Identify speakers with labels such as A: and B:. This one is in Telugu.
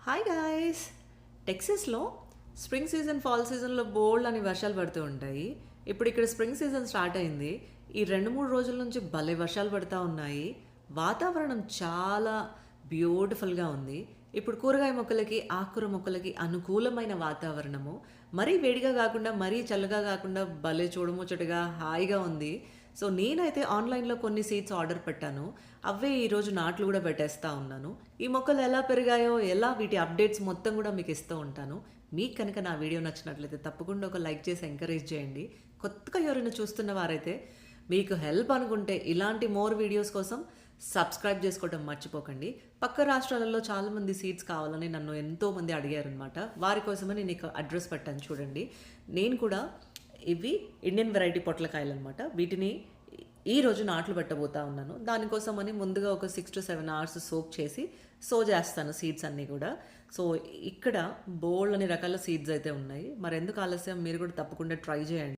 A: Hi guys. టెక్సస్లో స్ప్రింగ్ సీజన్ ఫాల్ సీజన్లో బోల్డ్ అని వర్షాలు పడుతూ ఉంటాయి. ఇప్పుడు ఇక్కడ స్ప్రింగ్ సీజన్ స్టార్ట్ అయింది. ఈ 2-3 రోజుల నుంచి భలే వర్షాలు పడుతూ ఉన్నాయి. వాతావరణం చాలా బ్యూటిఫుల్గా ఉంది. ఇప్పుడు కూరగాయ మొక్కలకి, ఆకుకూర మొక్కలకి అనుకూలమైన వాతావరణము. మరీ వేడిగా కాకుండా, మరీ చల్లగా కాకుండా భలే చూడముచ్చటగా హాయిగా ఉంది. సో నేనైతే ఆన్లైన్లో కొన్ని సీడ్స్ ఆర్డర్ పెట్టాను. అవే ఈరోజు నాట్లు కూడా పెట్టేస్తా ఉన్నాను. ఈ మొక్కలు ఎలా పెరిగాయో, ఎలా వీటి అప్డేట్స్ మొత్తం కూడా మీకు ఇస్తూ ఉంటాను. మీకు కనుక నా వీడియో నచ్చినట్లయితే తప్పకుండా ఒక లైక్ చేసి ఎంకరేజ్ చేయండి. కొత్తగా ఎవరైనా చూస్తున్న వారైతే మీకు హెల్ప్ అనుకుంటే ఇలాంటి మోర్ వీడియోస్ కోసం సబ్స్క్రైబ్ చేసుకోవడం మర్చిపోకండి. పక్క రాష్ట్రాలలో చాలామంది సీడ్స్ కావాలని నన్ను ఎంతోమంది అడిగారనమాట. వారి కోసమే నేను ఇక అడ్రస్ పెట్టాను చూడండి. నేను కూడా ఇవి ఇండియన్ వెరైటీ పొట్లకాయలు అనమాట. వీటిని ఈరోజు నాట్లు పెట్టబోతా ఉన్నాను. దానికోసమని ముందుగా ఒక 6 to 7 hours సోక్ చేసి చేస్తాను సీడ్స్ అన్నీ కూడా. సో ఇక్కడ బోల్డ్ అనే రకాల సీడ్స్ అయితే ఉన్నాయి. మరి ఎందుకు ఆలస్యం, మీరు కూడా తప్పకుండా ట్రై చేయండి.